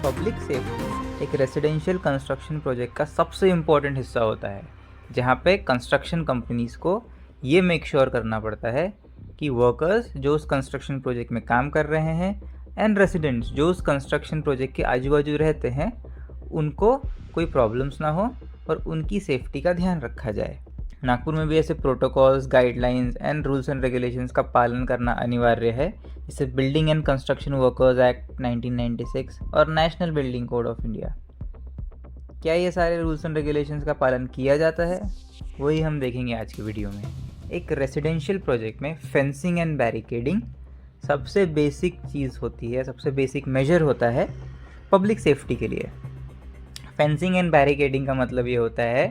Public safety एक residential construction project का सबसे इम्पॉर्टेंट हिस्सा होता है, जहाँ पे कंस्ट्रक्शन कंपनीज़ को ये मेक श्योर करना पड़ता है कि वर्कर्स जो उस कंस्ट्रक्शन प्रोजेक्ट में काम कर रहे हैं एंड रेसिडेंट्स जो उस कंस्ट्रक्शन प्रोजेक्ट के आजू बाजू रहते हैं उनको कोई प्रॉब्लम्स ना हो और उनकी सेफ्टी का ध्यान रखा जाए। नागपुर में भी ऐसे protocols, guidelines and rules and regulations का पालन करना अनिवार्य है, जैसे building and construction workers act 1996 और national building code of India. क्या ये सारे रूल्स एंड रेगुलेशंस का पालन किया जाता है? वही हम देखेंगे आज की वीडियो में। एक रेसिडेंशियल प्रोजेक्ट में फेंसिंग एंड बैरिकेडिंग सबसे बेसिक चीज़ होती है, सबसे बेसिक मेजर होता है पब्लिक सेफ्टी के लिए। फेंसिंग एंड बैरिकेडिंग का मतलब ये होता है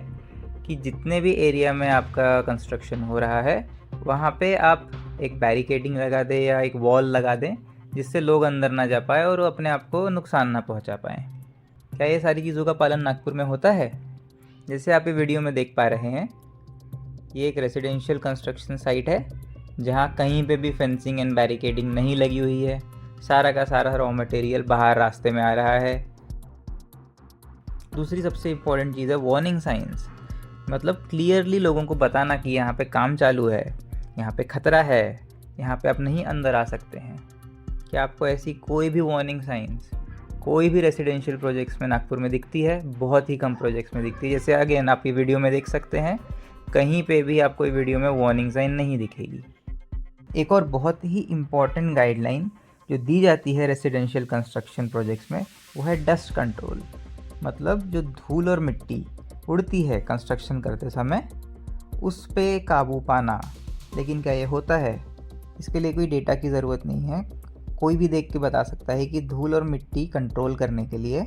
कि जितने भी एरिया में आपका कंस्ट्रक्शन हो रहा है वहाँ पे आप एक बैरिकेडिंग लगा दें या एक वॉल लगा दें, जिससे लोग अंदर ना जा पाए और वो अपने आप को नुकसान ना पहुँचा पाएँ। क्या ये सारी चीज़ों का पालन नागपुर में होता है? जैसे आप ये वीडियो में देख पा रहे हैं, ये एक रेसिडेंशियल कंस्ट्रक्शन साइट है जहाँ कहीं पे भी फेंसिंग एंड बैरिकेडिंग नहीं लगी हुई है। सारा का सारा रॉ मटेरियल बाहर रास्ते में आ रहा है। दूसरी सबसे इम्पॉर्टेंट चीज़ है वार्निंग साइंस, मतलब क्लियरली लोगों को बताना कि यहाँ पे काम चालू है, यहाँ पे खतरा है, यहाँ पे आप नहीं अंदर आ सकते हैं। क्या आपको ऐसी कोई भी वार्निंग साइंस कोई भी रेसिडेंशियल प्रोजेक्ट्स में नागपुर में दिखती है? बहुत ही कम प्रोजेक्ट्स में दिखती है। जैसे अगेन आप ये वीडियो में देख सकते हैं, कहीं पे भी आपको ये वीडियो में वार्निंग साइन नहीं दिखेगी। एक और बहुत ही इम्पॉर्टेंट गाइडलाइन जो दी जाती है रेसिडेंशियल कंस्ट्रक्शन प्रोजेक्ट्स में वो है डस्ट कंट्रोल, मतलब जो धूल और मिट्टी उड़ती है कंस्ट्रक्शन करते समय उस पे काबू पाना। लेकिन क्या ये होता है? इसके लिए कोई डेटा की ज़रूरत नहीं है। कोई भी देख के बता सकता है कि धूल और मिट्टी कंट्रोल करने के लिए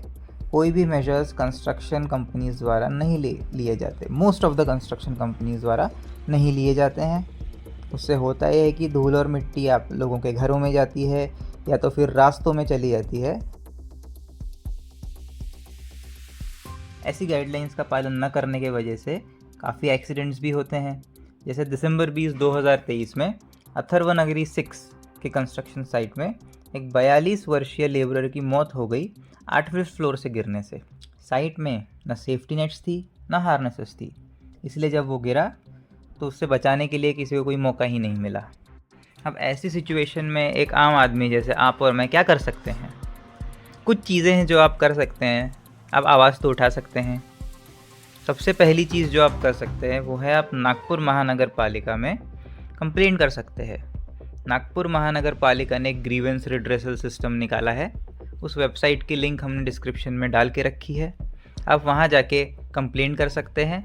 कोई भी मेजर्स कंस्ट्रक्शन कंपनीज़ द्वारा नहीं लिए जाते। Most of the construction companies द्वारा नहीं लिए जाते हैं। उससे होता यह है कि धूल और मिट्टी आप लोगों के घरों में जाती है या तो फिर रास्तों में चली जाती है। ऐसी गाइडलाइंस का पालन न करने की वजह से काफ़ी एक्सीडेंट्स भी होते हैं। जैसे दिसंबर 20, 2023 में अथर्वनगरी 6 के कंस्ट्रक्शन साइट में एक 42 वर्षीय लेबरर की मौत हो गई 8वें फ्लोर से गिरने से। साइट में न सेफ्टी नेट्स थी न हार्नेसेस थी, इसलिए जब वो गिरा तो उससे बचाने के लिए किसी को कोई मौका ही नहीं मिला। अब ऐसी सिचुएशन में एक आम आदमी जैसे आप और मैं क्या कर सकते हैं? कुछ चीज़ें हैं जो आप कर सकते हैं। आप आवाज़ तो उठा सकते हैं। सबसे पहली चीज़ जो आप कर सकते हैं वो है आप नागपुर महानगर पालिका में कंप्लेंट कर सकते हैं। नागपुर महानगर पालिका ने एक ग्रीवेंस रिड्रेसल सिस्टम निकाला है। उस वेबसाइट की लिंक हमने डिस्क्रिप्शन में डाल के रखी है। आप वहाँ जाके कंप्लेंट कर सकते हैं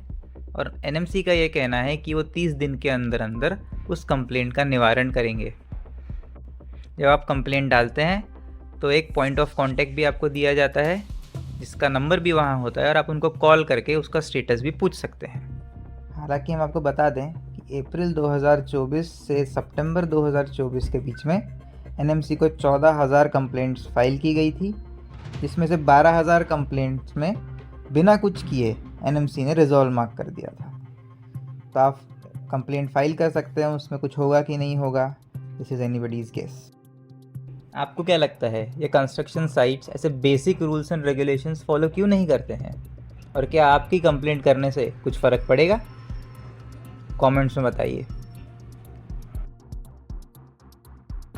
और एनएमसी का ये कहना है कि वो 30 दिन के अंदर अंदर उस कंप्लेंट का निवारण करेंगे। जब आप कंप्लेंट डालते हैं तो एक पॉइंट ऑफ कांटेक्ट भी आपको दिया जाता है, जिसका नंबर भी वहाँ होता है और आप उनको कॉल करके उसका स्टेटस भी पूछ सकते हैं। हालांकि हम आपको बता दें कि अप्रैल 2024 से सितंबर 2024 के बीच में एनएमसी को 14,000 कंप्लेंट्स फाइल की गई थी, जिसमें से 12,000 कंप्लेंट्स में बिना कुछ किए एनएमसी ने रिजॉल्व मार्क कर दिया था। तो आप कंप्लेंट फाइल कर सकते हैं, उसमें कुछ होगा कि नहीं होगा, दिस इज़ एनीबडीज़ गेस। आपको क्या लगता है ये कंस्ट्रक्शन साइट्स ऐसे basic rules and regulations follow क्यों नहीं करते हैं? और क्या आपकी कंप्लेंट करने से कुछ फ़र्क पड़ेगा? कमेंट्स में बताइए।